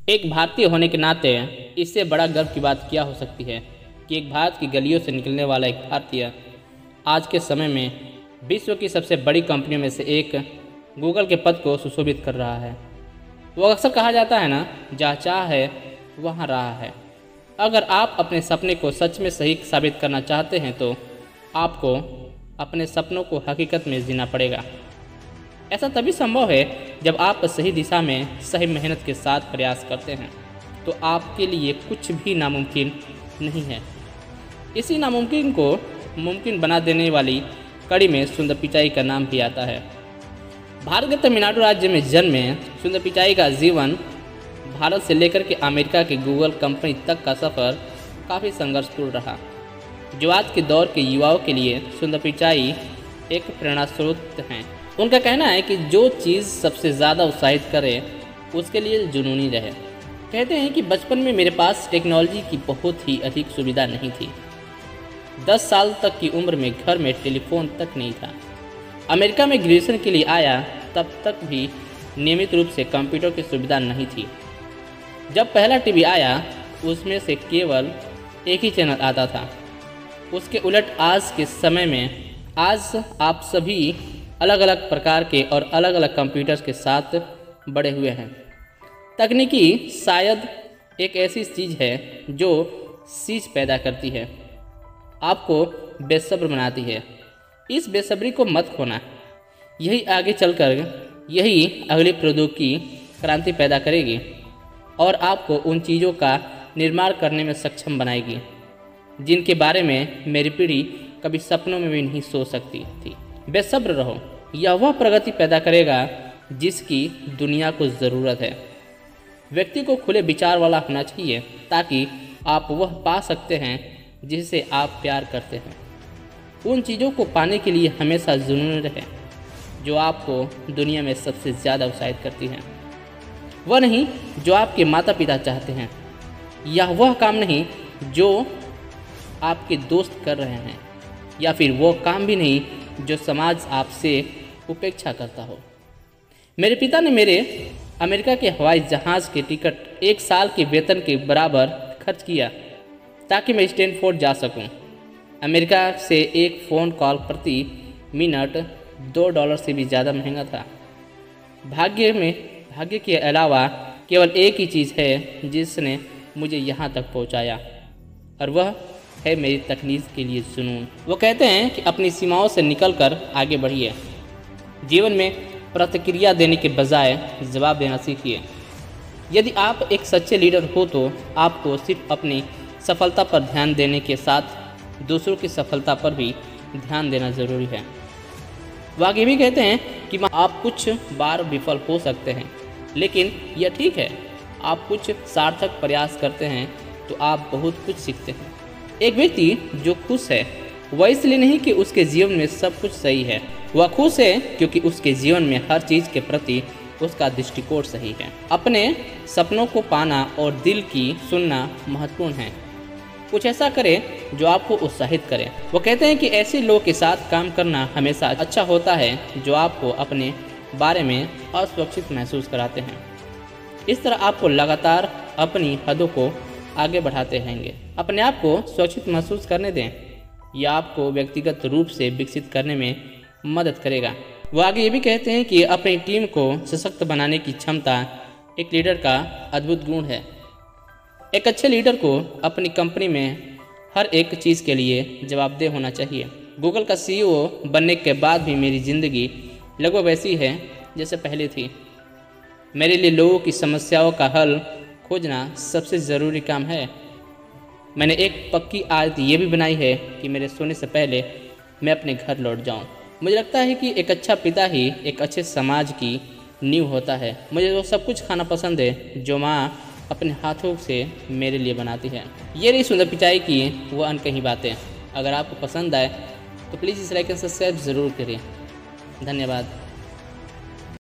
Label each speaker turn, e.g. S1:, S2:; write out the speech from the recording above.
S1: एक भारतीय होने के नाते इससे बड़ा गर्व की बात क्या हो सकती है कि एक भारत की गलियों से निकलने वाला एक भारतीय आज के समय में विश्व की सबसे बड़ी कंपनियों में से एक गूगल के पद को सुशोभित कर रहा है। वो अक्सर कहा जाता है ना, जहाँ चाह है वहाँ राह है। अगर आप अपने सपने को सच में सही साबित करना चाहते हैं तो आपको अपने सपनों को हकीकत में जीना पड़ेगा। ऐसा तभी संभव है जब आप सही दिशा में सही मेहनत के साथ प्रयास करते हैं, तो आपके लिए कुछ भी नामुमकिन नहीं है। इसी नामुमकिन को मुमकिन बना देने वाली कड़ी में सुंदर पिचाई का नाम भी आता है। भारत के तमिलनाडु राज्य में जन्मे सुंदर पिचाई का जीवन भारत से लेकर के अमेरिका के गूगल कंपनी तक का सफ़र काफ़ी संघर्षपूर्ण रहा, जो आज के दौर के युवाओं के लिए सुंदर पिचाई एक प्रेरणा स्रोत हैं। उनका कहना है कि जो चीज़ सबसे ज़्यादा उत्साहित करे उसके लिए जुनूनी रहे। कहते हैं कि बचपन में मेरे पास टेक्नोलॉजी की बहुत ही अधिक सुविधा नहीं थी। 10 साल तक की उम्र में घर में टेलीफोन तक नहीं था। अमेरिका में ग्रेजुएशन के लिए आया तब तक भी नियमित रूप से कंप्यूटर की सुविधा नहीं थी। जब पहला टीवी आया उसमें से केवल एक ही चैनल आता था। उसके उलट आज के समय में आज आप सभी अलग अलग प्रकार के और अलग अलग कंप्यूटर्स के साथ बड़े हुए हैं। तकनीकी शायद एक ऐसी चीज़ है जो सीज पैदा करती है, आपको बेसब्र बनाती है। इस बेसब्री को मत खोना, यही आगे चलकर यही अगली प्रौद्योगिकी क्रांति पैदा करेगी और आपको उन चीज़ों का निर्माण करने में सक्षम बनाएगी जिनके बारे में मेरी पीढ़ी कभी सपनों में भी नहीं सोच सकती थी। बेसब्र रहो, यह वह प्रगति पैदा करेगा जिसकी दुनिया को ज़रूरत है। व्यक्ति को खुले विचार वाला होना चाहिए ताकि आप वह पा सकते हैं जिससे आप प्यार करते हैं। उन चीज़ों को पाने के लिए हमेशा जुनून रहे जो आपको दुनिया में सबसे ज़्यादा उत्साहित करती हैं। वह नहीं जो आपके माता पिता चाहते हैं, या वह काम नहीं जो आपके दोस्त कर रहे हैं, या फिर वो काम भी नहीं जो समाज आपसे उपेक्षा करता हो। मेरे पिता ने मेरे अमेरिका के हवाई जहाज़ के टिकट 1 साल के वेतन के बराबर खर्च किया ताकि मैं स्टैनफोर्ड जा सकूं। अमेरिका से एक फ़ोन कॉल प्रति मिनट $2 से भी ज़्यादा महंगा था। भाग्य के अलावा केवल एक ही चीज़ है जिसने मुझे यहाँ तक पहुँचाया, और वह है मेरी तकनीक के लिए जुनून। वो कहते हैं कि अपनी सीमाओं से निकलकर आगे बढ़िए। जीवन में प्रतिक्रिया देने के बजाय जवाब देना सीखिए। यदि आप एक सच्चे लीडर हो तो आपको सिर्फ अपनी सफलता पर ध्यान देने के साथ दूसरों की सफलता पर भी ध्यान देना ज़रूरी है। वो आगे भी कहते हैं कि आप कुछ बार विफल हो सकते हैं, लेकिन यह ठीक है। आप कुछ सार्थक प्रयास करते हैं तो आप बहुत कुछ सीखते हैं। एक व्यक्ति जो खुश है वह इसलिए नहीं कि उसके जीवन में सब कुछ सही है, वह खुश है क्योंकि उसके जीवन में हर चीज़ के प्रति उसका दृष्टिकोण सही है। अपने सपनों को पाना और दिल की सुनना महत्वपूर्ण है। कुछ ऐसा करें जो आपको उत्साहित करे। वो कहते हैं कि ऐसे लोगों के साथ काम करना हमेशा अच्छा होता है जो आपको अपने बारे में असुरक्षित महसूस कराते हैं। इस तरह आपको लगातार अपनी हदों को आगे बढ़ाते रहेंगे। अपने आप को सुरक्षित महसूस करने दें, यह आपको व्यक्तिगत रूप से विकसित करने में मदद करेगा। वो आगे ये भी कहते हैं कि अपनी टीम को सशक्त बनाने की क्षमता एक लीडर का अद्भुत गुण है। एक अच्छे लीडर को अपनी कंपनी में हर एक चीज़ के लिए जवाबदेह होना चाहिए। गूगल का CEO बनने के बाद भी मेरी ज़िंदगी लगभग वैसी है जैसे पहले थी। मेरे लिए लोगों की समस्याओं का हल खोजना सबसे ज़रूरी काम है। मैंने एक पक्की आदत ये भी बनाई है कि मेरे सोने से पहले मैं अपने घर लौट जाऊं। मुझे लगता है कि एक अच्छा पिता ही एक अच्छे समाज की नींव होता है। मुझे वो सब कुछ खाना पसंद है जो माँ अपने हाथों से मेरे लिए बनाती है। ये रही सुंदर पिचाई की वो अनकही बातें। अगर आपको पसंद आए तो प्लीज़ इस लाइक एंड सब्सक्राइब ज़रूर करें। धन्यवाद।